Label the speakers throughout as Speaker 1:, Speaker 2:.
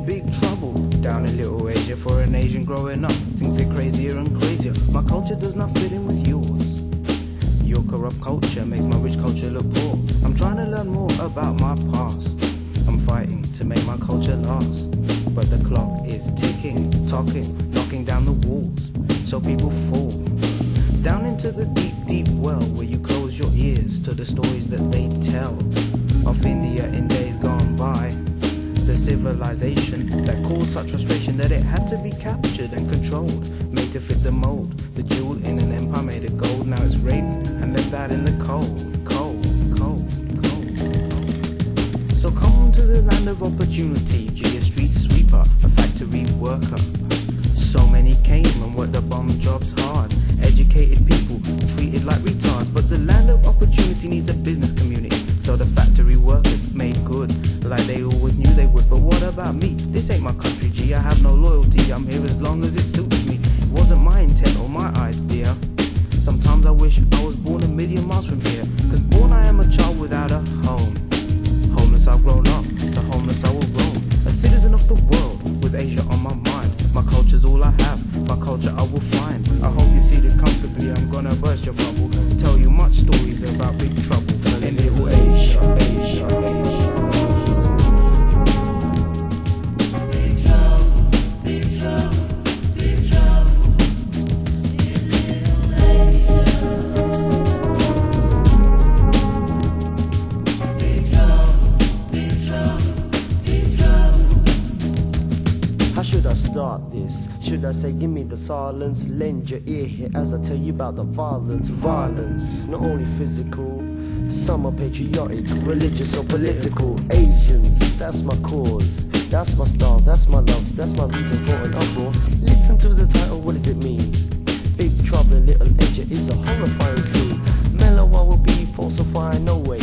Speaker 1: big trouble down in Little Asia. For an Asian growing up, things get crazier and crazier. My culture does not fit in with yours. Your corrupt culture makes my rich culture look poor. I'm trying to learn more about my past. I'm fighting to make my culture last. But the clock is ticking, talking, knocking down the walls, so people fall down into the deep, deep well where you close your ears to the stories that they tell of India in days gone by. The civilization that caused such frustration that it had to be captured and controlled, made to fit the mold. The jewel in an empire made of gold. Now it's raped and left out in the cold, cold, cold, cold, cold. So come to the land of opportunity. Be a street sweeper, a factory worker. So many came and worked the bomb jobs hard. Educated people treated like retards. But the land of opportunity needs a business community. So the factory workers made good, like they always knew they would. But what about me? This ain't my country, G. I have no loyalty. I'm here as long as it suits me. It wasn't my intent or my idea. Sometimes I wish I was born a million miles from here. Cause born I am a child without a home. Homeless I've grown up, so homeless I will roam. A citizen of the world, with Asia on my mind. My culture's all I have, my culture I will find. I hope you see it comfortably, I'm gonna burst your bubble. Tell you much stories about big trouble in Little Asia, Asia, Asia.
Speaker 2: Start this? Should I say give me the silence? Lend your ear here as I tell you about the violence. Violence, not only physical, some are patriotic, religious or political. Asians, that's my cause, that's my style, that's my love, that's my reason for an uproar. Listen to the title, what does it mean? Big trouble in Little Asia is a horrifying scene. Mellow I will be, falsifying no way.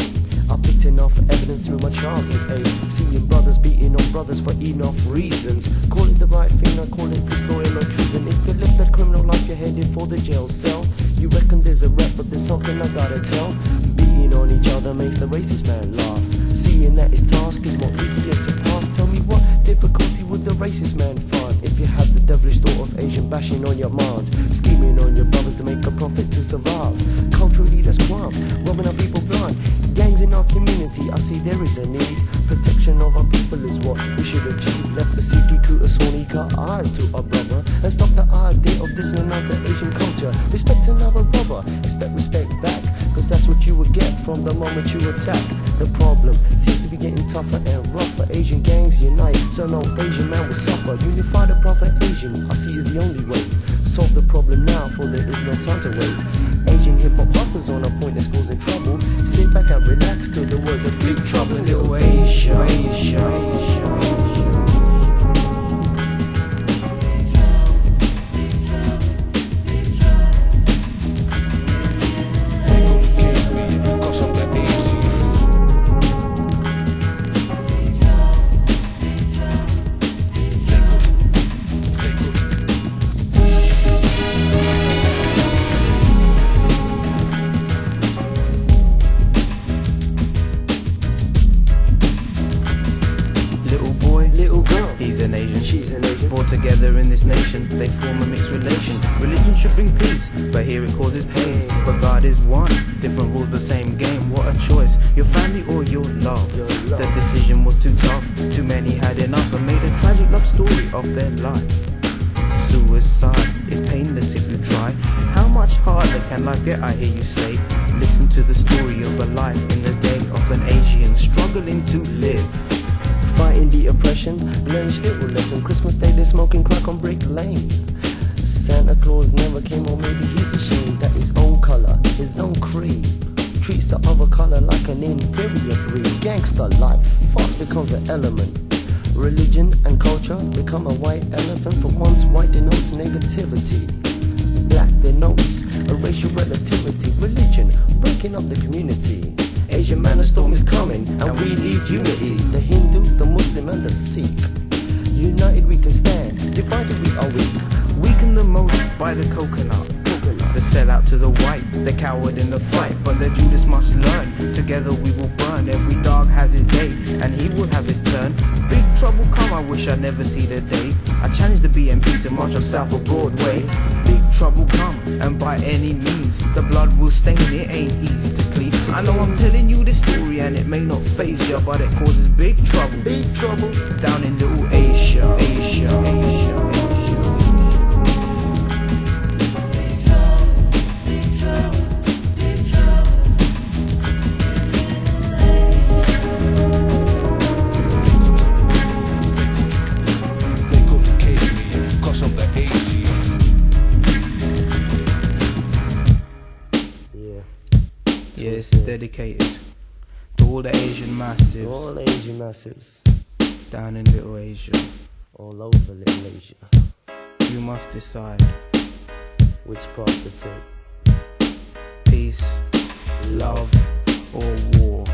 Speaker 2: I picked enough evidence through my childhood age. Seeing brothers beating on brothers for enough reasons. Call it the right thing, I call it disloyal or treason. If you live that criminal life, you're headed for the jail cell. You reckon there's a rep, but there's something I gotta tell. Beating on each other makes the racist man laugh. Seeing that his task is more easier to pass. Tell me what difficulty would the racist man find if you had the devilish thought of Asian bashing on your minds, scheming on your brothers to make a profit to survive. Culturally that's crime, robbing our people blind. Gangs in our community, I see there is a need. Protection of our people is what we should achieve. Left the Sikh recruiters only cut eyes to our brother and stop the idea of this and another Asian culture. Respect another brother, expect respect back, cause that's what you will get from the moment you attack. The problem seems to be getting tougher and rougher. Asian gangs unite, so no Asian man will suffer. Unify the proper Asian, I see is the only way. Solve the problem now, for there is no time to wait. Asian hip-hop hustlers on a point that's causing trouble. Sit back and relax to the words of big trouble in Little Asia, Asia, Asia.
Speaker 1: Together in this nation, they form a mixed relation. Religion should bring peace, but here it causes pain. But God is one, different rules, the same game. What a choice, your family or your love. The decision was too tough, too many had enough and made a tragic love story of their life. Suicide is painless if you try. How much harder can life get, I hear you say. Listen to the story of a life in the day of an Asian struggling to live.
Speaker 2: Fighting the oppression, learn each little lesson. Christmas Day they're smoking crack on Brick Lane. Santa Claus never came, or maybe he's ashamed that his own colour, his own creed, treats the other colour like an inferior breed. Gangster life fast becomes an element. Religion and culture become a white elephant. For once white denotes negativity, black denotes a racial relativity. Religion breaking up the community. Asian man, a storm is coming, and we need unity. The Hindu, the Muslim, and the Sikh. United we can stand, divided we are weak.
Speaker 1: Weakened the most by the coconut. The sellout to the white, the coward in the fight. But the Judas must learn, together we will burn. Every dog has his day, and he will have his turn. Big trouble come, I wish wish I'd never see the day. I challenge the BNP to march on South of Broadway. Big trouble come, and by any means, the blood will stain, it ain't easy to clean. I know I'm telling you this story and it may not faze ya, but it causes big trouble down in little Asia, Asia, Asia. Yeah, it's dedicated to all the Asian massives.
Speaker 2: All Asian massives.
Speaker 1: Down in Little Asia.
Speaker 2: All over Little Asia.
Speaker 1: You must decide
Speaker 2: which path to take.
Speaker 1: Peace, love, or war.